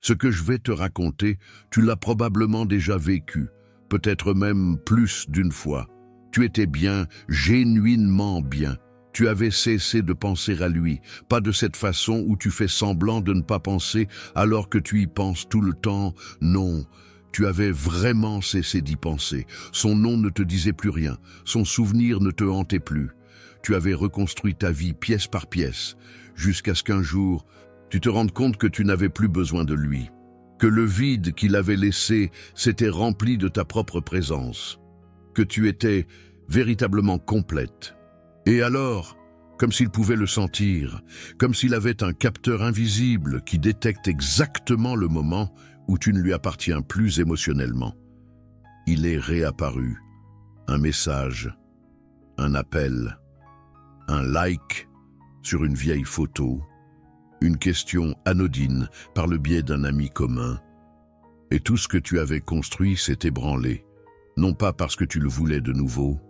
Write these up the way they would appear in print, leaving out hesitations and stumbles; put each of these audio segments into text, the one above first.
Ce que je vais te raconter, tu l'as probablement déjà vécu, peut-être même plus d'une fois. Tu étais bien, genuinement bien. Tu avais cessé de penser à lui, pas de cette façon où tu fais semblant de ne pas penser alors que tu y penses tout le temps. Non, tu avais vraiment cessé d'y penser. Son nom ne te disait plus rien, son souvenir ne te hantait plus. Tu avais reconstruit ta vie pièce par pièce, jusqu'à ce qu'un jour, tu te rendes compte que tu n'avais plus besoin de lui, que le vide qu'il avait laissé s'était rempli de ta propre présence, que tu étais véritablement complète. Et alors, comme s'il pouvait le sentir, comme s'il avait un capteur invisible qui détecte exactement le moment où tu ne lui appartiens plus émotionnellement, il est réapparu. Un message, un appel, un like sur une vieille photo, une question anodine par le biais d'un ami commun. Et tout ce que tu avais construit s'est ébranlé, non pas parce que tu le voulais de nouveau,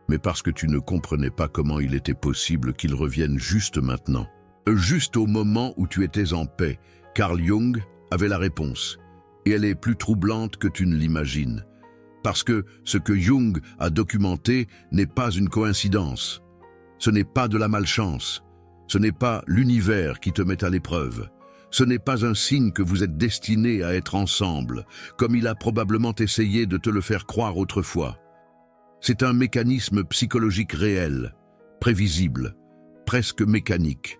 mais parce que tu ne comprenais pas comment il était possible qu'il revienne juste maintenant. Juste au moment où tu étais en paix, Carl Jung avait la réponse. Et elle est plus troublante que tu ne l'imagines. Parce que ce que Jung a documenté n'est pas une coïncidence. Ce n'est pas de la malchance. Ce n'est pas l'univers qui te met à l'épreuve. Ce n'est pas un signe que vous êtes destinés à être ensemble, comme il a probablement essayé de te le faire croire autrefois. C'est un mécanisme psychologique réel, prévisible, presque mécanique,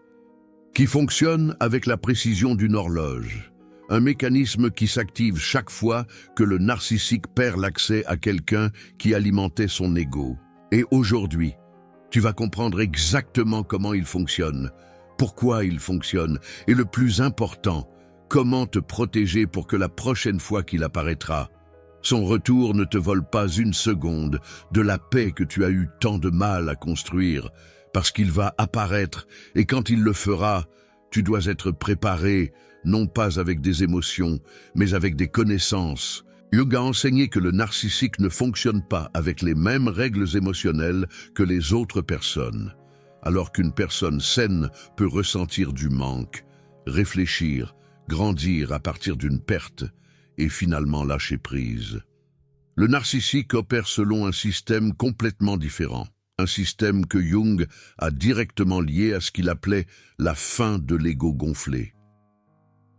qui fonctionne avec la précision d'une horloge. Un mécanisme qui s'active chaque fois que le narcissique perd l'accès à quelqu'un qui alimentait son ego. Et aujourd'hui, tu vas comprendre exactement comment il fonctionne, pourquoi il fonctionne, et le plus important, comment te protéger pour que la prochaine fois qu'il apparaîtra, son retour ne te vole pas une seconde de la paix que tu as eu tant de mal à construire, parce qu'il va apparaître, et quand il le fera, tu dois être préparé, non pas avec des émotions, mais avec des connaissances. Jung a enseigné que le narcissique ne fonctionne pas avec les mêmes règles émotionnelles que les autres personnes, alors qu'une personne saine peut ressentir du manque, réfléchir, grandir à partir d'une perte, et finalement lâcher prise. Le narcissique opère selon un système complètement différent, un système que Jung a directement lié à ce qu'il appelait la fin de l'ego gonflé.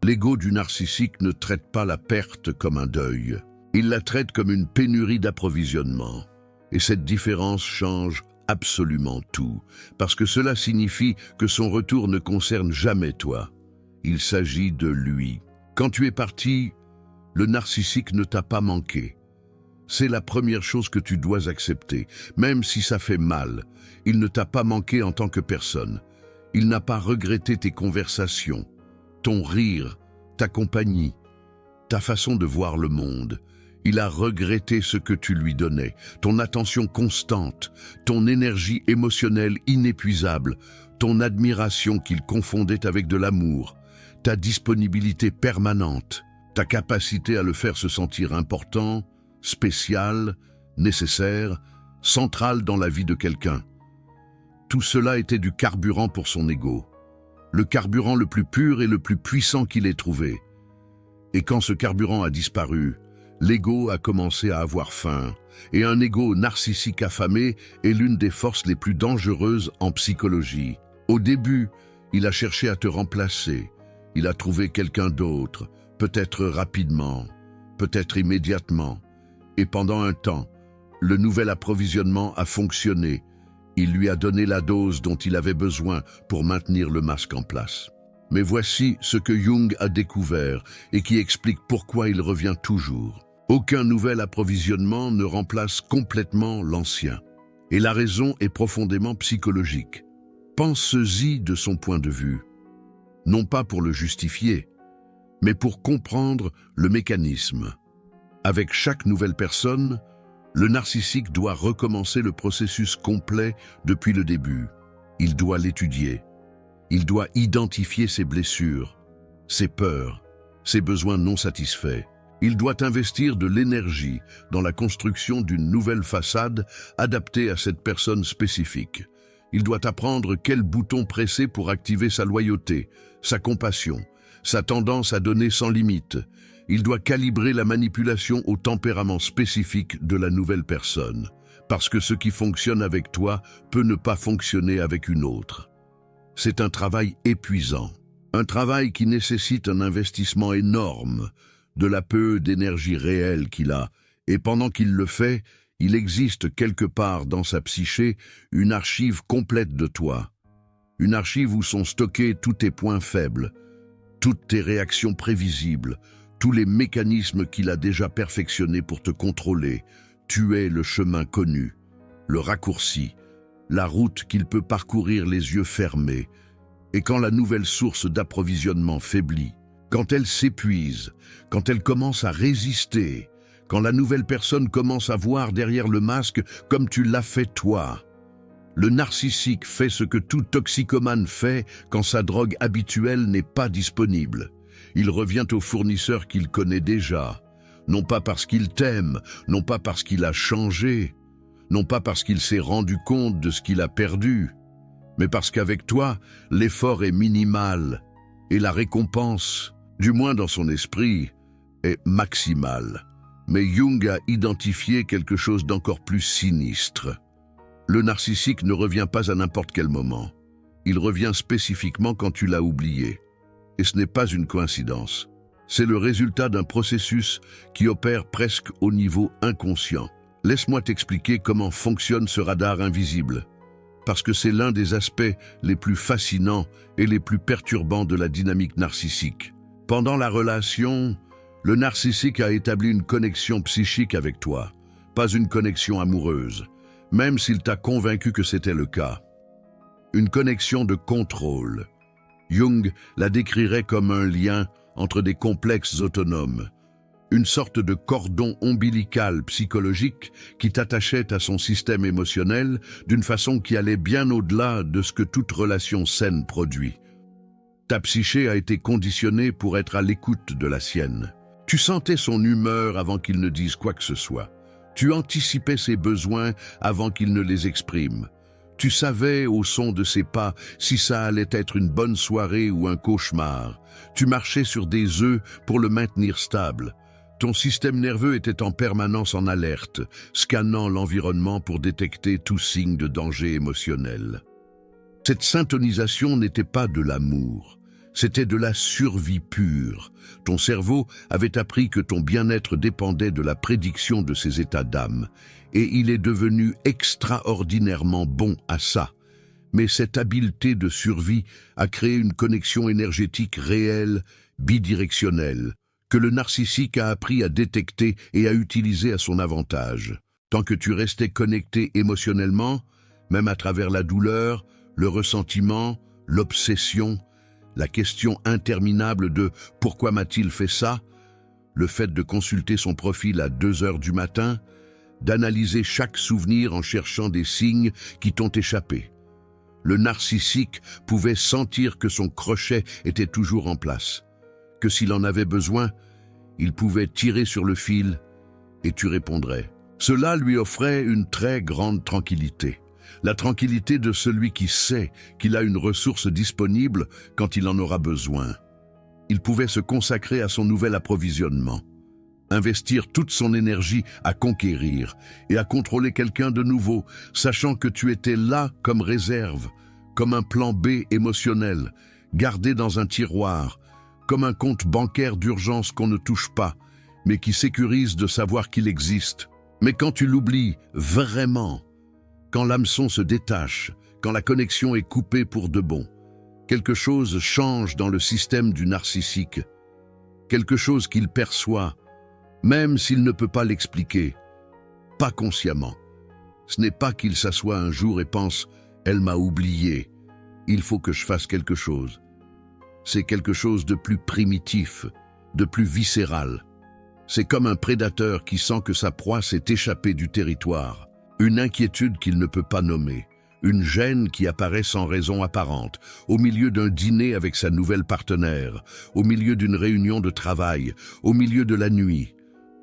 L'ego du narcissique ne traite pas la perte comme un deuil, il la traite comme une pénurie d'approvisionnement. Et cette différence change absolument tout, parce que cela signifie que son retour ne concerne jamais toi. Il s'agit de lui. Quand tu es parti, le narcissique ne t'a pas manqué. C'est la première chose que tu dois accepter, même si ça fait mal. Il ne t'a pas manqué en tant que personne. Il n'a pas regretté tes conversations, ton rire, ta compagnie, ta façon de voir le monde. Il a regretté ce que tu lui donnais, ton attention constante, ton énergie émotionnelle inépuisable, ton admiration qu'il confondait avec de l'amour, ta disponibilité permanente, ta capacité à le faire se sentir important, spécial, nécessaire, central dans la vie de quelqu'un. Tout cela était du carburant pour son ego, le carburant le plus pur et le plus puissant qu'il ait trouvé. Et quand ce carburant a disparu, l'ego a commencé à avoir faim, et un ego narcissique affamé est l'une des forces les plus dangereuses en psychologie. Au début, il a cherché à te remplacer, il a trouvé quelqu'un d'autre, peut-être rapidement, peut-être immédiatement. Et pendant un temps, le nouvel approvisionnement a fonctionné. Il lui a donné la dose dont il avait besoin pour maintenir le masque en place. Mais voici ce que Jung a découvert et qui explique pourquoi il revient toujours. Aucun nouvel approvisionnement ne remplace complètement l'ancien. Et la raison est profondément psychologique. Pense-y de son point de vue. Non pas pour le justifier, mais pour comprendre le mécanisme. Avec chaque nouvelle personne, le narcissique doit recommencer le processus complet depuis le début. Il doit l'étudier. Il doit identifier ses blessures, ses peurs, ses besoins non satisfaits. Il doit investir de l'énergie dans la construction d'une nouvelle façade adaptée à cette personne spécifique. Il doit apprendre quel bouton presser pour activer sa loyauté, sa compassion, sa tendance à donner sans limite. Il doit calibrer la manipulation au tempérament spécifique de la nouvelle personne, parce que ce qui fonctionne avec toi peut ne pas fonctionner avec une autre. C'est un travail épuisant, un travail qui nécessite un investissement énorme, de la peu d'énergie réelle qu'il a, et pendant qu'il le fait, il existe quelque part dans sa psyché une archive complète de toi, une archive où sont stockés tous tes points faibles, toutes tes réactions prévisibles, tous les mécanismes qu'il a déjà perfectionnés pour te contrôler. Tu es le chemin connu, le raccourci, la route qu'il peut parcourir les yeux fermés. Et quand la nouvelle source d'approvisionnement faiblit, quand elle s'épuise, quand elle commence à résister, quand la nouvelle personne commence à voir derrière le masque comme tu l'as fait toi, le narcissique fait ce que tout toxicomane fait quand sa drogue habituelle n'est pas disponible. Il revient au fournisseur qu'il connaît déjà, non pas parce qu'il t'aime, non pas parce qu'il a changé, non pas parce qu'il s'est rendu compte de ce qu'il a perdu, mais parce qu'avec toi, l'effort est minimal et la récompense, du moins dans son esprit, est maximale. Mais Jung a identifié quelque chose d'encore plus sinistre. Le narcissique ne revient pas à n'importe quel moment. Il revient spécifiquement quand tu l'as oublié. Et ce n'est pas une coïncidence. C'est le résultat d'un processus qui opère presque au niveau inconscient. Laisse-moi t'expliquer comment fonctionne ce radar invisible, parce que c'est l'un des aspects les plus fascinants et les plus perturbants de la dynamique narcissique. Pendant la relation, le narcissique a établi une connexion psychique avec toi, pas une connexion amoureuse, même s'il t'a convaincu que c'était le cas. Une connexion de contrôle. Jung la décrirait comme un lien entre des complexes autonomes, une sorte de cordon ombilical psychologique qui t'attachait à son système émotionnel d'une façon qui allait bien au-delà de ce que toute relation saine produit. Ta psyché a été conditionnée pour être à l'écoute de la sienne. Tu sentais son humeur avant qu'il ne dise quoi que ce soit. Tu anticipais ses besoins avant qu'il ne les exprime. Tu savais au son de ses pas si ça allait être une bonne soirée ou un cauchemar. Tu marchais sur des œufs pour le maintenir stable. Ton système nerveux était en permanence en alerte, scannant l'environnement pour détecter tout signe de danger émotionnel. Cette syntonisation n'était pas de l'amour, c'était de la survie pure. Ton cerveau avait appris que ton bien-être dépendait de la prédiction de ses états d'âme, et il est devenu extraordinairement bon à ça. Mais cette habileté de survie a créé une connexion énergétique réelle, bidirectionnelle, que le narcissique a appris à détecter et à utiliser à son avantage. Tant que tu restais connecté émotionnellement, même à travers la douleur, le ressentiment, l'obsession, la question interminable de « pourquoi m'a-t-il fait ça ?», le fait de consulter son profil à 2 heures du matin, d'analyser chaque souvenir en cherchant des signes qui t'ont échappé. Le narcissique pouvait sentir que son crochet était toujours en place, que s'il en avait besoin, il pouvait tirer sur le fil et tu répondrais. Cela lui offrait une très grande tranquillité. La tranquillité de celui qui sait qu'il a une ressource disponible quand il en aura besoin. Il pouvait se consacrer à son nouvel approvisionnement, investir toute son énergie à conquérir et à contrôler quelqu'un de nouveau, sachant que tu étais là comme réserve, comme un plan B émotionnel, gardé dans un tiroir, comme un compte bancaire d'urgence qu'on ne touche pas, mais qui sécurise de savoir qu'il existe. Mais quand tu l'oublies vraiment, quand l'hameçon se détache, quand la connexion est coupée pour de bon, quelque chose change dans le système du narcissique, quelque chose qu'il perçoit, même s'il ne peut pas l'expliquer, pas consciemment. Ce n'est pas qu'il s'assoit un jour et pense « elle m'a oublié, il faut que je fasse quelque chose ». C'est quelque chose de plus primitif, de plus viscéral. C'est comme un prédateur qui sent que sa proie s'est échappée du territoire, une inquiétude qu'il ne peut pas nommer, une gêne qui apparaît sans raison apparente, au milieu d'un dîner avec sa nouvelle partenaire, au milieu d'une réunion de travail, au milieu de la nuit.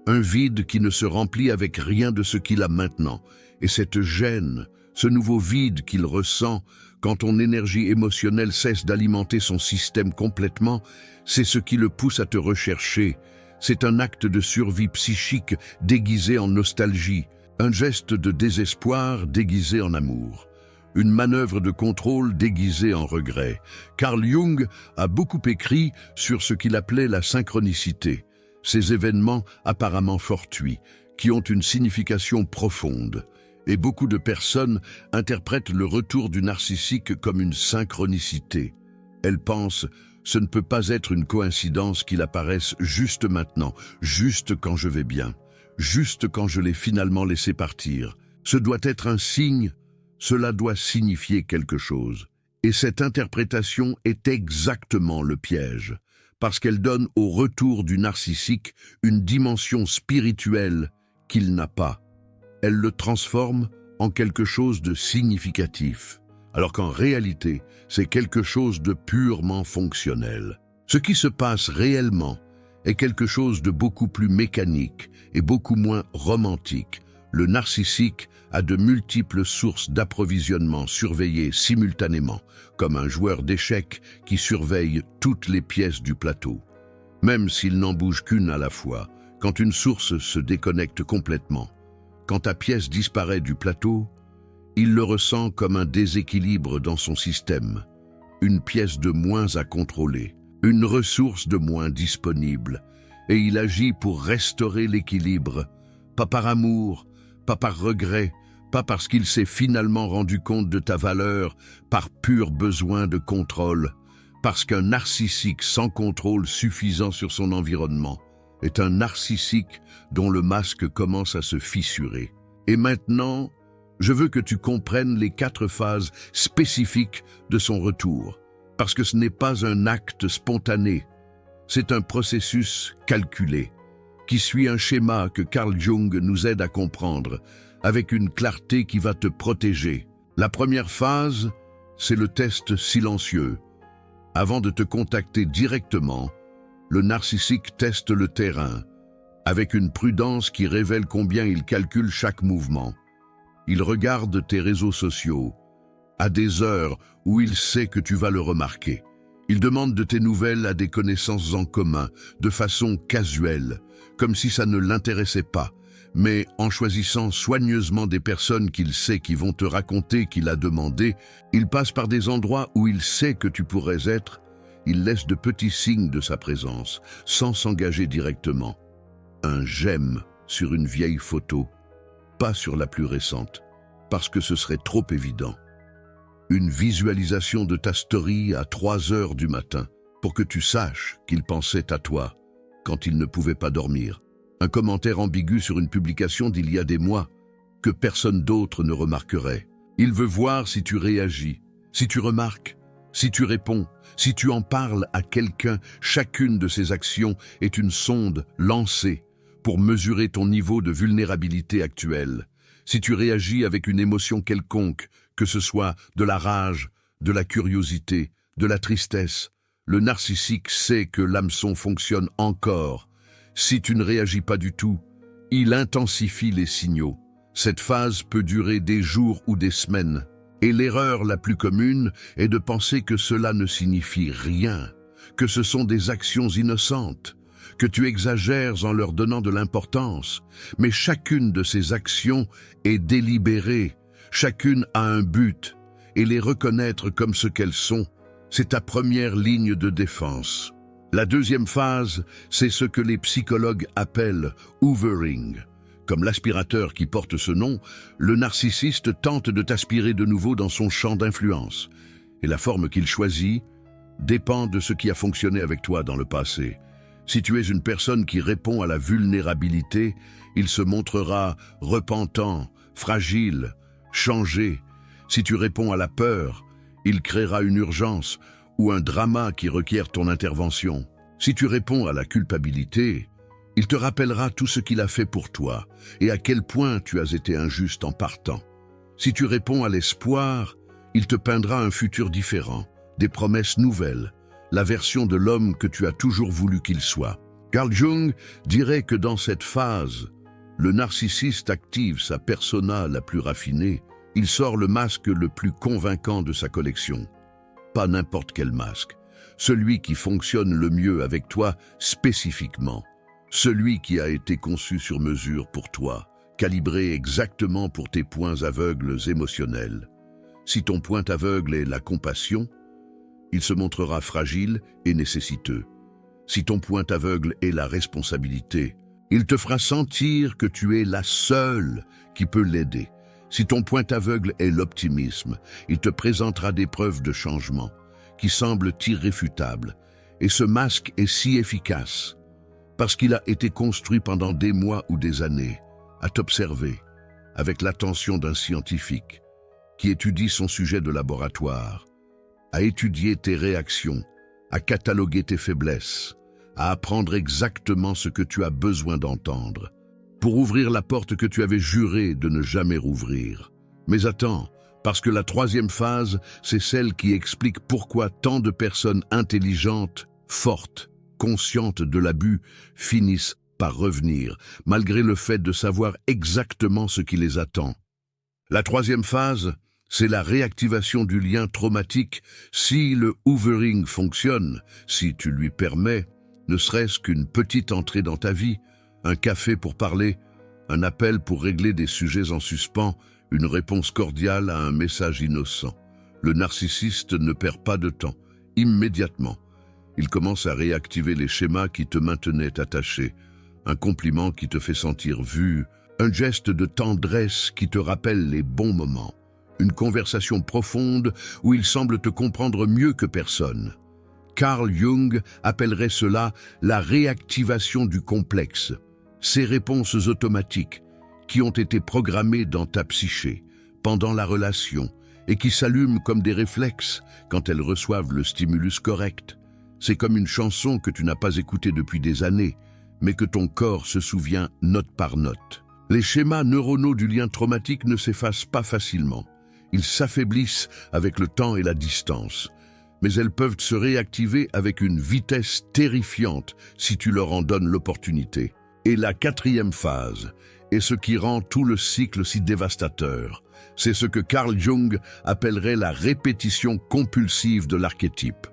Un vide qui ne se remplit avec rien de ce qu'il a maintenant. Et cette gêne, ce nouveau vide qu'il ressent quand ton énergie émotionnelle cesse d'alimenter son système complètement, c'est ce qui le pousse à te rechercher. C'est un acte de survie psychique déguisé en nostalgie, un geste de désespoir déguisé en amour, une manœuvre de contrôle déguisée en regret. Carl Jung a beaucoup écrit sur ce qu'il appelait la synchronicité, ces événements apparemment fortuits, qui ont une signification profonde. Et beaucoup de personnes interprètent le retour du narcissique comme une synchronicité. Elles pensent « ce ne peut pas être une coïncidence qu'il apparaisse juste maintenant, juste quand je vais bien, juste quand je l'ai finalement laissé partir. Ce doit être un signe, cela doit signifier quelque chose. » Et cette interprétation est exactement le piège, parce qu'elle donne au retour du narcissique une dimension spirituelle qu'il n'a pas. Elle le transforme en quelque chose de significatif, alors qu'en réalité, c'est quelque chose de purement fonctionnel. Ce qui se passe réellement est quelque chose de beaucoup plus mécanique et beaucoup moins romantique. Le narcissique a de multiples sources d'approvisionnement surveillées simultanément, comme un joueur d'échecs qui surveille toutes les pièces du plateau. Même s'il n'en bouge qu'une à la fois, quand une source se déconnecte complètement, quand ta pièce disparaît du plateau, il le ressent comme un déséquilibre dans son système, une pièce de moins à contrôler, une ressource de moins disponible, et il agit pour restaurer l'équilibre, pas par amour, pas par regret, pas parce qu'il s'est finalement rendu compte de ta valeur, par pur besoin de contrôle, parce qu'un narcissique sans contrôle suffisant sur son environnement est un narcissique dont le masque commence à se fissurer. Et maintenant, je veux que tu comprennes les 4 phases spécifiques de son retour, parce que ce n'est pas un acte spontané, c'est un processus calculé, qui suit un schéma que Carl Jung nous aide à comprendre, avec une clarté qui va te protéger. La première phase, c'est le test silencieux. Avant de te contacter directement, le narcissique teste le terrain, avec une prudence qui révèle combien il calcule chaque mouvement. Il regarde tes réseaux sociaux, à des heures où il sait que tu vas le remarquer. Il demande de tes nouvelles à des connaissances en commun, de façon casuelle, comme si ça ne l'intéressait pas, mais en choisissant soigneusement des personnes qu'il sait qui vont te raconter qu'il a demandé, il passe par des endroits où il sait que tu pourrais être, il laisse de petits signes de sa présence, sans s'engager directement. Un j'aime sur une vieille photo, pas sur la plus récente, parce que ce serait trop évident. Une visualisation de ta story à 3 heures du matin, pour que tu saches qu'il pensait à toi, quand il ne pouvait pas dormir. Un commentaire ambigu sur une publication d'il y a des mois, que personne d'autre ne remarquerait. Il veut voir si tu réagis, si tu remarques, si tu réponds, si tu en parles à quelqu'un. Chacune de ces actions est une sonde lancée pour mesurer ton niveau de vulnérabilité actuel. Si tu réagis avec une émotion quelconque, que ce soit de la rage, de la curiosité, de la tristesse, le narcissique sait que l'hameçon fonctionne encore. Si tu ne réagis pas du tout, il intensifie les signaux. Cette phase peut durer des jours ou des semaines. Et l'erreur la plus commune est de penser que cela ne signifie rien, que ce sont des actions innocentes, que tu exagères en leur donnant de l'importance. Mais chacune de ces actions est délibérée, chacune a un but, et les reconnaître comme ce qu'elles sont, c'est ta première ligne de défense. La deuxième phase, c'est ce que les psychologues appellent « hoovering ». Comme l'aspirateur qui porte ce nom, le narcissiste tente de t'aspirer de nouveau dans son champ d'influence. Et la forme qu'il choisit dépend de ce qui a fonctionné avec toi dans le passé. Si tu es une personne qui répond à la vulnérabilité, il se montrera repentant, fragile, changé. Si tu réponds à la peur, il créera une urgence ou un drama qui requiert ton intervention. Si tu réponds à la culpabilité, il te rappellera tout ce qu'il a fait pour toi et à quel point tu as été injuste en partant. Si tu réponds à l'espoir, il te peindra un futur différent, des promesses nouvelles, la version de l'homme que tu as toujours voulu qu'il soit. Carl Jung dirait que dans cette phase, le narcissiste active sa persona la plus raffinée Il sort le masque le plus convaincant de sa collection. Pas n'importe quel masque. Celui qui fonctionne le mieux avec toi spécifiquement. Celui qui a été conçu sur mesure pour toi, calibré exactement pour tes points aveugles émotionnels. Si ton point aveugle est la compassion, il se montrera fragile et nécessiteux. Si ton point aveugle est la responsabilité, il te fera sentir que tu es la seule qui peut l'aider. Si ton point aveugle est l'optimisme, il te présentera des preuves de changement qui semblent irréfutables. Et ce masque est si efficace parce qu'il a été construit pendant des mois ou des années à t'observer avec l'attention d'un scientifique qui étudie son sujet de laboratoire, à étudier tes réactions, à cataloguer tes faiblesses, à apprendre exactement ce que tu as besoin d'entendre, pour ouvrir la porte que tu avais juré de ne jamais rouvrir. Mais attends, parce que la troisième phase, c'est celle qui explique pourquoi tant de personnes intelligentes, fortes, conscientes de l'abus, finissent par revenir, malgré le fait de savoir exactement ce qui les attend. La troisième phase, c'est la réactivation du lien traumatique si le hoovering fonctionne, si tu lui permets, ne serait-ce qu'une petite entrée dans ta vie, un café pour parler, un appel pour régler des sujets en suspens, une réponse cordiale à un message innocent. Le narcissiste ne perd pas de temps. Immédiatement, il commence à réactiver les schémas qui te maintenaient attaché, un compliment qui te fait sentir vu, un geste de tendresse qui te rappelle les bons moments, une conversation profonde où il semble te comprendre mieux que personne. Carl Jung appellerait cela la réactivation du complexe, ces réponses automatiques qui ont été programmées dans ta psyché pendant la relation et qui s'allument comme des réflexes quand elles reçoivent le stimulus correct. C'est comme une chanson que tu n'as pas écoutée depuis des années, mais que ton corps se souvient note par note. Les schémas neuronaux du lien traumatique ne s'effacent pas facilement. Ils s'affaiblissent avec le temps et la distance, mais elles peuvent se réactiver avec une vitesse terrifiante si tu leur en donnes l'opportunité. Et la quatrième phase est ce qui rend tout le cycle si dévastateur. C'est ce que Carl Jung appellerait la répétition compulsive de l'archétype.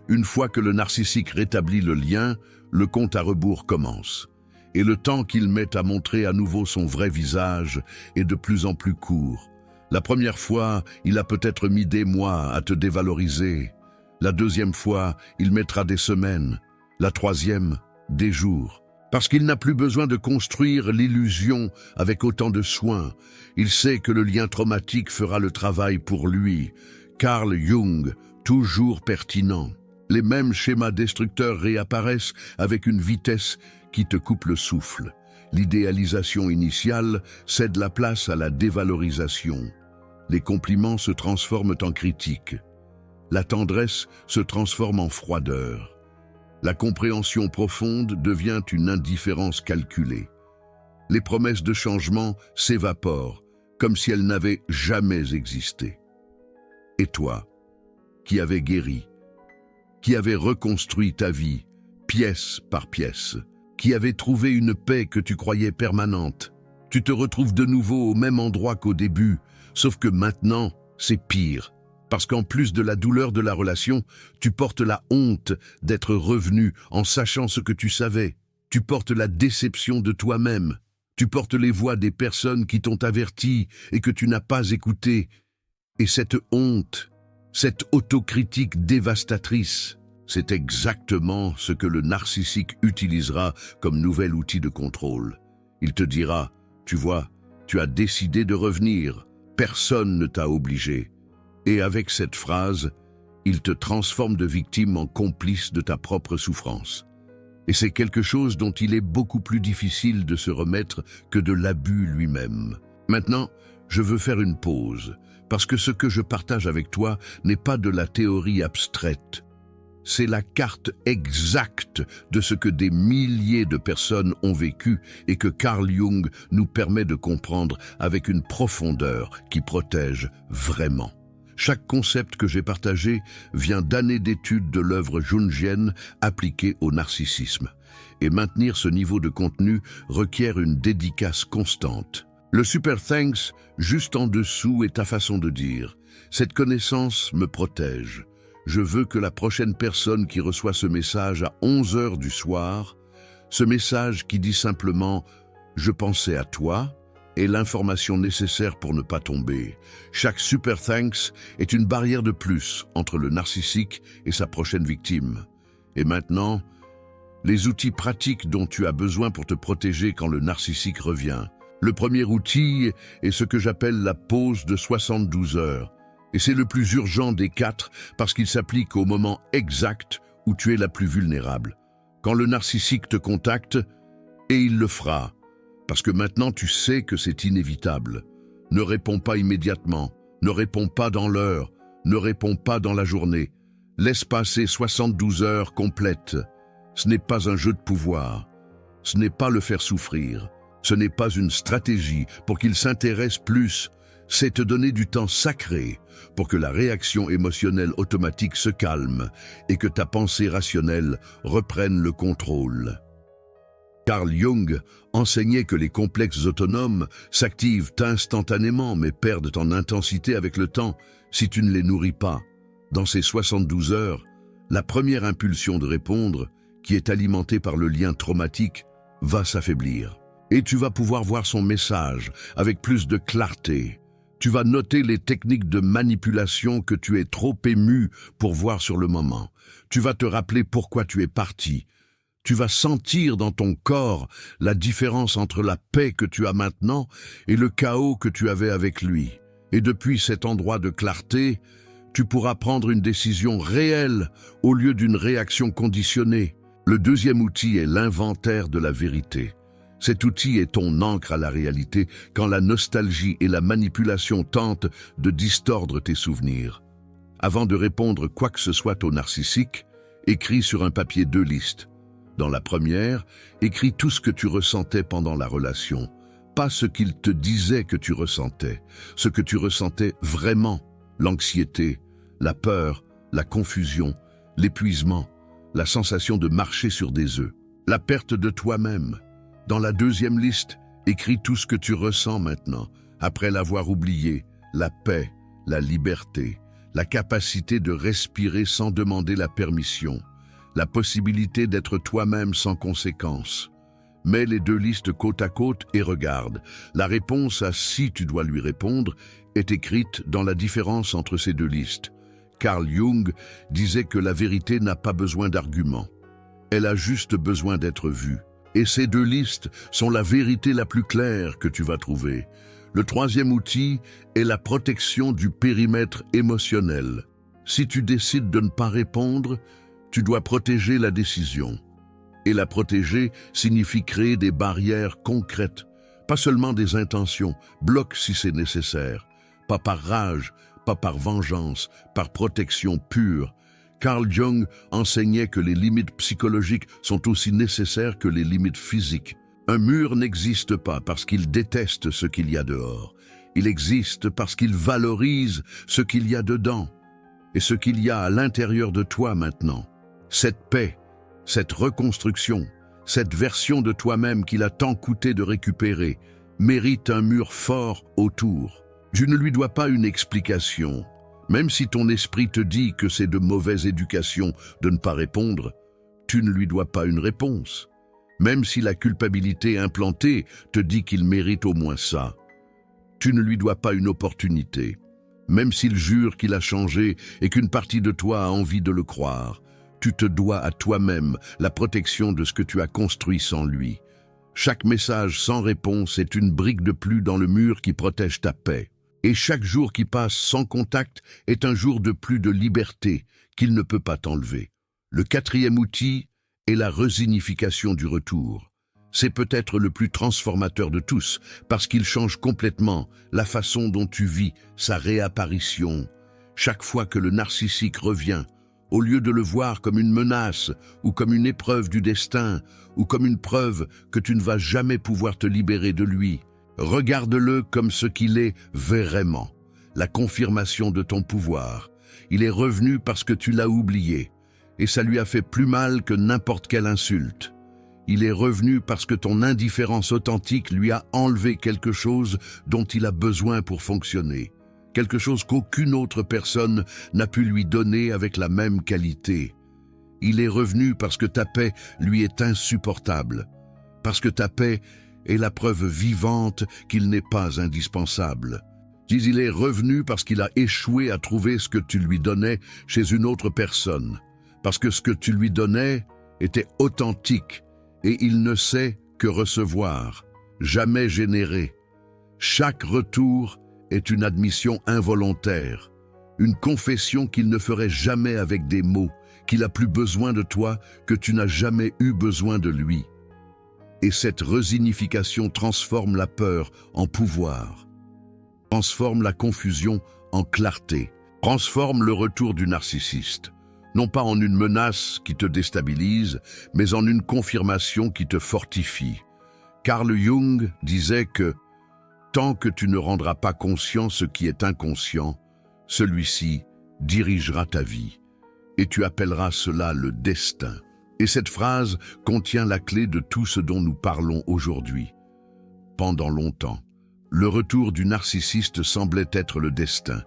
Une fois que le narcissique rétablit le lien, le compte à rebours commence. Et le temps qu'il met à montrer à nouveau son vrai visage est de plus en plus court. La première fois, il a peut-être mis des mois à te dévaloriser. La deuxième fois, il mettra des semaines. La troisième, des jours. Parce qu'il n'a plus besoin de construire l'illusion avec autant de soin. Il sait que le lien traumatique fera le travail pour lui. Carl Jung, toujours pertinent. Les mêmes schémas destructeurs réapparaissent avec une vitesse qui te coupe le souffle. L'idéalisation initiale cède la place à la dévalorisation. Les compliments se transforment en critiques. La tendresse se transforme en froideur. La compréhension profonde devient une indifférence calculée. Les promesses de changement s'évaporent, comme si elles n'avaient jamais existé. Et toi, qui avais guéri, qui avais reconstruit ta vie, pièce par pièce, qui avais trouvé une paix que tu croyais permanente, tu te retrouves de nouveau au même endroit qu'au début, sauf que maintenant, c'est pire. Parce qu'en plus de la douleur de la relation, tu portes la honte d'être revenu en sachant ce que tu savais. Tu portes la déception de toi-même. Tu portes les voix des personnes qui t'ont averti et que tu n'as pas écouté. Et cette honte, cette autocritique dévastatrice, c'est exactement ce que le narcissique utilisera comme nouvel outil de contrôle. Il te dira, tu vois, tu as décidé de revenir, personne ne t'a obligé. Et avec cette phrase, il te transforme de victime en complice de ta propre souffrance. Et c'est quelque chose dont il est beaucoup plus difficile de se remettre que de l'abus lui-même. Maintenant, je veux faire une pause, parce que ce que je partage avec toi n'est pas de la théorie abstraite. C'est la carte exacte de ce que des milliers de personnes ont vécu et que Carl Jung nous permet de comprendre avec une profondeur qui protège vraiment. Chaque concept que j'ai partagé vient d'années d'études de l'œuvre jungienne appliquée au narcissisme. Et maintenir ce niveau de contenu requiert une dédicace constante. Le super thanks, juste en dessous, est ta façon de dire « Cette connaissance me protège. Je veux que la prochaine personne qui reçoit ce message à 11 heures du soir, ce message qui dit simplement « Je pensais à toi », ait l'information nécessaire pour ne pas tomber. Chaque super thanks est une barrière de plus entre le narcissique et sa prochaine victime. Et maintenant, les outils pratiques dont tu as besoin pour te protéger quand le narcissique revient. Le premier outil est ce que j'appelle la pause de 72 heures. Et c'est le plus urgent des 4 parce qu'il s'applique au moment exact où tu es la plus vulnérable. Quand le narcissique te contacte, et il le fera, parce que maintenant tu sais que c'est inévitable. Ne réponds pas immédiatement, ne réponds pas dans l'heure, ne réponds pas dans la journée. Laisse passer 72 heures complètes. Ce n'est pas un jeu de pouvoir, ce n'est pas le faire souffrir, ce n'est pas une stratégie pour qu'il s'intéresse plus, c'est te donner du temps sacré pour que la réaction émotionnelle automatique se calme et que ta pensée rationnelle reprenne le contrôle. Carl Jung enseignait que les complexes autonomes s'activent instantanément mais perdent en intensité avec le temps si tu ne les nourris pas. Dans ces 72 heures, la première impulsion de répondre, qui est alimentée par le lien traumatique, va s'affaiblir. Et tu vas pouvoir voir son message avec plus de clarté. Tu vas noter les techniques de manipulation que tu es trop ému pour voir sur le moment. Tu vas te rappeler pourquoi tu es parti. Tu vas sentir dans ton corps la différence entre la paix que tu as maintenant et le chaos que tu avais avec lui. Et depuis cet endroit de clarté, tu pourras prendre une décision réelle au lieu d'une réaction conditionnée. Le deuxième outil est l'inventaire de la vérité. Cet outil est ton ancre à la réalité quand la nostalgie et la manipulation tentent de distordre tes souvenirs. Avant de répondre quoi que ce soit au narcissique, écris sur un papier 2 listes. Dans la première, écris tout ce que tu ressentais pendant la relation, pas ce qu'il te disait que tu ressentais, ce que tu ressentais vraiment, l'anxiété, la peur, la confusion, l'épuisement, la sensation de marcher sur des œufs, la perte de toi-même. Dans la deuxième liste, écris tout ce que tu ressens maintenant, après l'avoir oublié, la paix, la liberté, la capacité de respirer sans demander la permission, la possibilité d'être toi-même sans conséquence. Mets les 2 listes côte à côte et regarde. La réponse à si tu dois lui répondre est écrite dans la différence entre ces 2 listes. Carl Jung disait que la vérité n'a pas besoin d'arguments. Elle a juste besoin d'être vue. Et ces 2 listes sont la vérité la plus claire que tu vas trouver. Le troisième outil est la protection du périmètre émotionnel. Si tu décides de ne pas répondre, tu dois protéger la décision. Et la protéger signifie créer des barrières concrètes, pas seulement des intentions, bloque si c'est nécessaire, pas par rage, pas par vengeance, par protection pure. Carl Jung enseignait que les limites psychologiques sont aussi nécessaires que les limites physiques. Un mur n'existe pas parce qu'il déteste ce qu'il y a dehors. Il existe parce qu'il valorise ce qu'il y a dedans et ce qu'il y a à l'intérieur de toi maintenant. Cette paix, cette reconstruction, cette version de toi-même qu'il a tant coûté de récupérer, mérite un mur fort autour. Tu ne lui dois pas une explication. Même si ton esprit te dit que c'est de mauvaise éducation de ne pas répondre, tu ne lui dois pas une réponse. Même si la culpabilité implantée te dit qu'il mérite au moins ça, tu ne lui dois pas une opportunité. Même s'il jure qu'il a changé et qu'une partie de toi a envie de le croire, tu te dois à toi-même la protection de ce que tu as construit sans lui. Chaque message sans réponse est une brique de plus dans le mur qui protège ta paix. Et chaque jour qui passe sans contact est un jour de plus de liberté qu'il ne peut pas t'enlever. Le quatrième outil est la resignification du retour. C'est peut-être le plus transformateur de tous, parce qu'il change complètement la façon dont tu vis sa réapparition. Chaque fois que le narcissique revient, au lieu de le voir comme une menace, ou comme une épreuve du destin, ou comme une preuve que tu ne vas jamais pouvoir te libérer de lui, regarde-le comme ce qu'il est vraiment, la confirmation de ton pouvoir. Il est revenu parce que tu l'as oublié, et ça lui a fait plus mal que n'importe quelle insulte. Il est revenu parce que ton indifférence authentique lui a enlevé quelque chose dont il a besoin pour fonctionner. Quelque chose qu'aucune autre personne n'a pu lui donner avec la même qualité. Il est revenu parce que ta paix lui est insupportable. Parce que ta paix est la preuve vivante qu'il n'est pas indispensable. Il est revenu parce qu'il a échoué à trouver ce que tu lui donnais chez une autre personne. Parce que ce que tu lui donnais était authentique et il ne sait que recevoir, jamais générer. Chaque retour est une admission involontaire, une confession qu'il ne ferait jamais avec des mots, qu'il a plus besoin de toi que tu n'as jamais eu besoin de lui. Et cette resignification transforme la peur en pouvoir, transforme la confusion en clarté, transforme le retour du narcissiste, non pas en une menace qui te déstabilise, mais en une confirmation qui te fortifie. Carl Jung disait que tant que tu ne rendras pas conscient ce qui est inconscient, celui-ci dirigera ta vie, et tu appelleras cela le destin. Et cette phrase contient la clé de tout ce dont nous parlons aujourd'hui. Pendant longtemps, le retour du narcissiste semblait être le destin.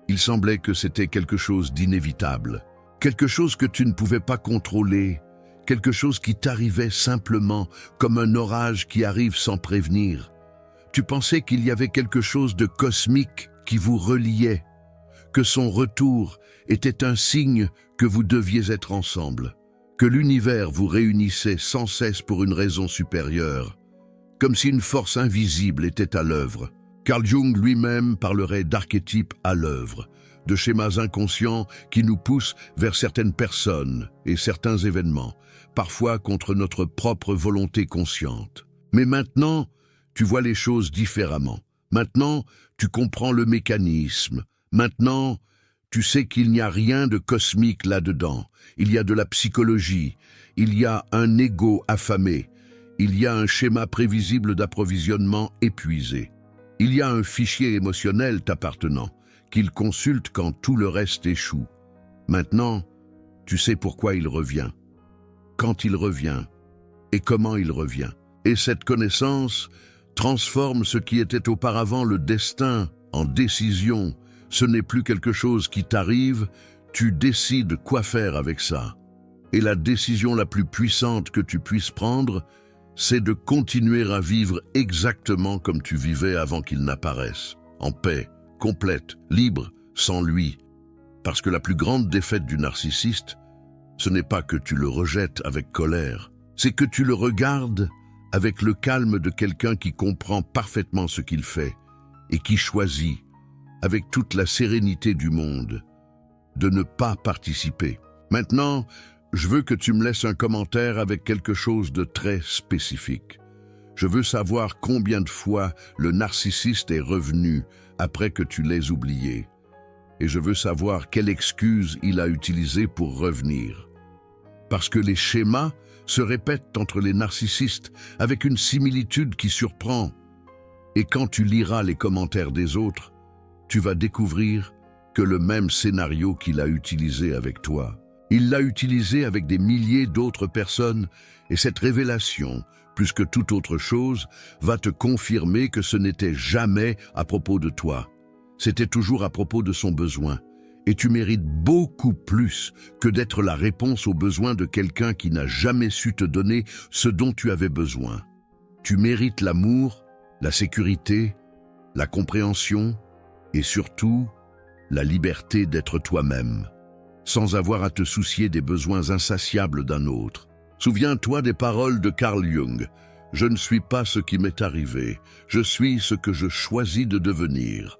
Il semblait que c'était quelque chose d'inévitable, quelque chose que tu ne pouvais pas contrôler, quelque chose qui t'arrivait simplement comme un orage qui arrive sans prévenir. Tu pensais qu'il y avait quelque chose de cosmique qui vous reliait, que son retour était un signe que vous deviez être ensemble, que l'univers vous réunissait sans cesse pour une raison supérieure, comme si une force invisible était à l'œuvre. Carl Jung lui-même parlerait d'archétypes à l'œuvre, de schémas inconscients qui nous poussent vers certaines personnes et certains événements, parfois contre notre propre volonté consciente. Mais maintenant, tu vois les choses différemment. Maintenant, tu comprends le mécanisme. Maintenant, tu sais qu'il n'y a rien de cosmique là-dedans. Il y a de la psychologie, il y a un ego affamé, il y a un schéma prévisible d'approvisionnement épuisé. Il y a un fichier émotionnel t'appartenant, qu'il consulte quand tout le reste échoue. Maintenant, tu sais pourquoi il revient, quand il revient et comment il revient. Et cette connaissance transforme ce qui était auparavant le destin en décision. Ce n'est plus quelque chose qui t'arrive, tu décides quoi faire avec ça. Et la décision la plus puissante que tu puisses prendre, c'est de continuer à vivre exactement comme tu vivais avant qu'il n'apparaisse, en paix, complète, libre, sans lui. Parce que la plus grande défaite du narcissiste, ce n'est pas que tu le rejettes avec colère, c'est que tu le regardes avec le calme de quelqu'un qui comprend parfaitement ce qu'il fait et qui choisit, avec toute la sérénité du monde, de ne pas participer. Maintenant, je veux que tu me laisses un commentaire avec quelque chose de très spécifique. Je veux savoir combien de fois le narcissiste est revenu après que tu l'aies oublié. Et je veux savoir quelle excuse il a utilisée pour revenir. Parce que les schémas se répètent entre les narcissistes avec une similitude qui surprend. Et quand tu liras les commentaires des autres, tu vas découvrir que le même scénario qu'il a utilisé avec toi, il l'a utilisé avec des milliers d'autres personnes, et cette révélation, plus que toute autre chose, va te confirmer que ce n'était jamais à propos de toi. C'était toujours à propos de son besoin. Et tu mérites beaucoup plus que d'être la réponse aux besoins de quelqu'un qui n'a jamais su te donner ce dont tu avais besoin. Tu mérites l'amour, la sécurité, la compréhension et surtout la liberté d'être toi-même, sans avoir à te soucier des besoins insatiables d'un autre. Souviens-toi des paroles de Carl Jung. « Je ne suis pas ce qui m'est arrivé, je suis ce que je choisis de devenir. »